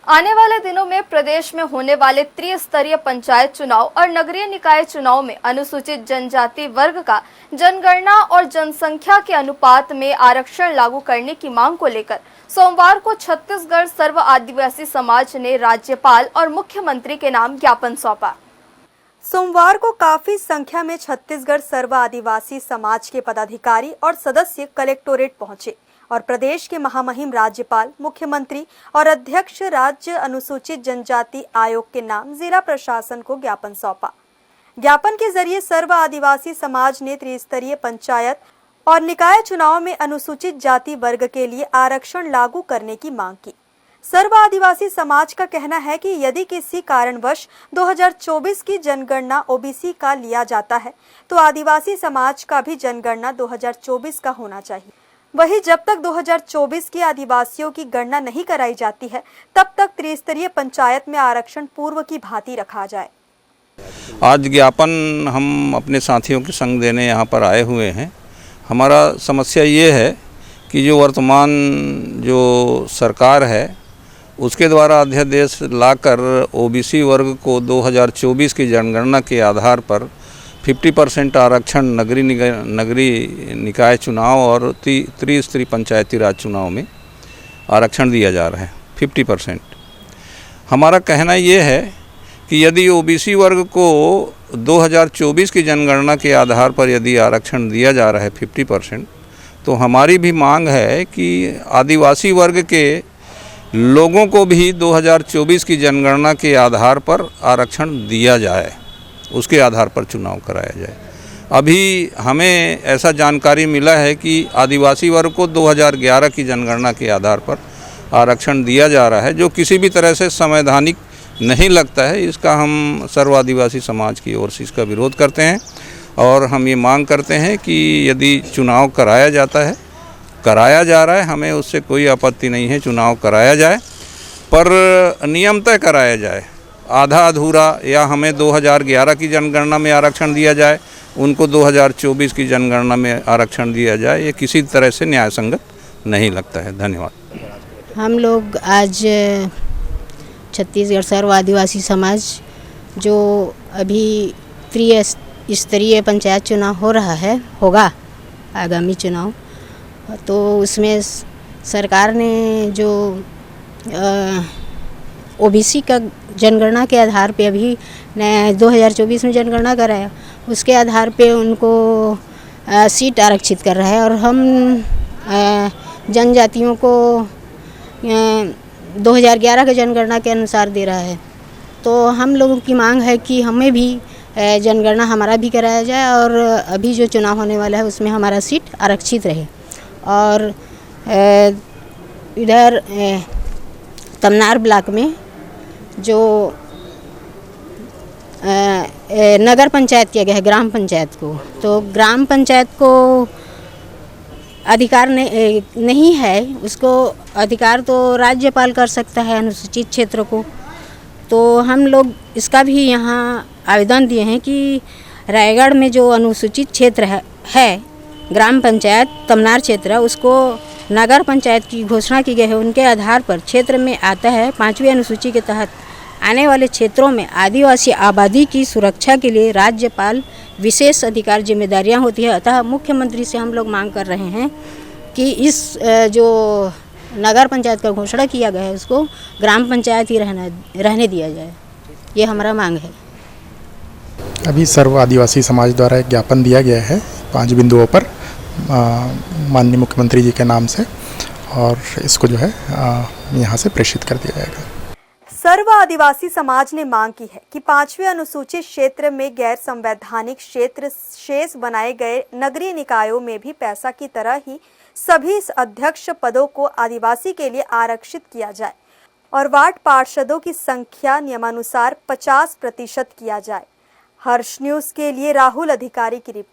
आने वाले दिनों में प्रदेश में होने वाले त्रिस्तरीय पंचायत चुनाव और नगरीय निकाय चुनाव में अनुसूचित जनजाति वर्ग का जनगणना और जनसंख्या के अनुपात में आरक्षण लागू करने की मांग को लेकर सोमवार को छत्तीसगढ़ सर्व आदिवासी समाज ने राज्यपाल और मुख्यमंत्री के नाम ज्ञापन सौंपा। सोमवार को काफी संख्या में छत्तीसगढ़ सर्व आदिवासी समाज के पदाधिकारी और सदस्य कलेक्टोरेट पहुंचे और प्रदेश के महामहिम राज्यपाल, मुख्यमंत्री और अध्यक्ष राज्य अनुसूचित जनजाति आयोग के नाम जिला प्रशासन को ज्ञापन सौंपा। ज्ञापन के जरिए सर्व आदिवासी समाज ने त्रिस्तरीय पंचायत और निकाय चुनाव में अनुसूचित जाति वर्ग के लिए आरक्षण लागू करने की मांग की। सर्व आदिवासी समाज का कहना है कि यदि किसी कारणवश 2024 की जनगणना ओबीसी का लिया जाता है तो आदिवासी समाज का भी जनगणना 2024 का होना चाहिए। वहीं जब तक 2024 की आदिवासियों की गणना नहीं कराई जाती है तब तक त्रिस्तरीय पंचायत में आरक्षण पूर्व की भांति रखा जाए। आज ज्ञापन हम अपने साथियों के संग देने यहाँ पर आए हुए हैं। हमारा समस्या ये है कि जो वर्तमान जो सरकार है उसके द्वारा अध्यादेश लाकर ओबीसी वर्ग को 2024 की जनगणना के आधार पर 50% आरक्षण नगरीय निकाय चुनाव और त्रिस्तरीय पंचायती राज चुनाव में आरक्षण दिया जा रहा है 50%। हमारा कहना ये है कि यदि ओबीसी वर्ग को 2024 की जनगणना के आधार पर यदि आरक्षण दिया जा रहा है 50%, तो हमारी भी मांग है कि आदिवासी वर्ग के लोगों को भी 2024 की जनगणना के आधार पर आरक्षण दिया जाए, उसके आधार पर चुनाव कराया जाए। अभी हमें ऐसा जानकारी मिला है कि आदिवासी वर्ग को 2011 की जनगणना के आधार पर आरक्षण दिया जा रहा है, जो किसी भी तरह से संवैधानिक नहीं लगता है। इसका हम सर्व आदिवासी समाज की ओर से इसका विरोध करते हैं और हम ये मांग करते हैं कि यदि चुनाव कराया जा रहा है, हमें उससे कोई आपत्ति नहीं है, चुनाव कराया जाए, पर नियम तय कराया जाए। आधा अधूरा या हमें 2011 की जनगणना में आरक्षण दिया जाए, उनको 2024 की जनगणना में आरक्षण दिया जाए, ये किसी तरह से न्याय संगत नहीं लगता है। धन्यवाद। हम लोग आज छत्तीसगढ़ सर्व आदिवासी समाज जो अभी त्रिस्तरीय पंचायत चुनाव हो रहा है, होगा आगामी चुनाव, तो उसमें सरकार ने जो ओबीसी का जनगणना के आधार पे अभी 2024 में जनगणना कराया, उसके आधार पे उनको सीट आरक्षित कर रहा है और हम जनजातियों को 2011 के जनगणना के अनुसार दे रहा है। तो हम लोगों की मांग है कि हमें भी जनगणना हमारा भी कराया जाए और अभी जो चुनाव होने वाला है उसमें हमारा सीट आरक्षित रहे। और इधर तमनार ब्लॉक में जो नगर पंचायत किया गया है ग्राम पंचायत को, तो ग्राम पंचायत को अधिकार नहीं है, उसको अधिकार तो राज्यपाल कर सकता है अनुसूचित क्षेत्र को। तो हम लोग इसका भी यहाँ आवेदन दिए हैं कि रायगढ़ में जो अनुसूचित क्षेत्र है ग्राम पंचायत तमनार क्षेत्र, उसको नगर पंचायत की घोषणा की गई है। उनके आधार पर क्षेत्र में आता है 5वीं अनुसूची के तहत आने वाले क्षेत्रों में आदिवासी आबादी की सुरक्षा के लिए राज्यपाल विशेष अधिकार जिम्मेदारियां होती है। अतः मुख्यमंत्री से हम लोग मांग कर रहे हैं कि इस जो नगर पंचायत का घोषणा किया गया है उसको ग्राम पंचायत ही रहने दिया जाए, ये हमारा मांग है। अभी सर्व आदिवासी समाज द्वारा एक ज्ञापन दिया गया है 5 बिंदुओं पर माननीय मुख्यमंत्री जी के नाम से, और इसको जो है यहाँ से प्रेषित कर दिया जाएगा। सर्व आदिवासी समाज ने मांग की है कि 5वें अनुसूचित क्षेत्र में गैर संवैधानिक क्षेत्र शेष बनाए गए नगरीय निकायों में भी पैसा की तरह ही सभी अध्यक्ष पदों को आदिवासी के लिए आरक्षित किया जाए और वार्ड पार्षदों की संख्या नियमानुसार 50% किया जाए। हर्ष न्यूज़ के लिए राहुल अधिकारी की रिपोर्ट।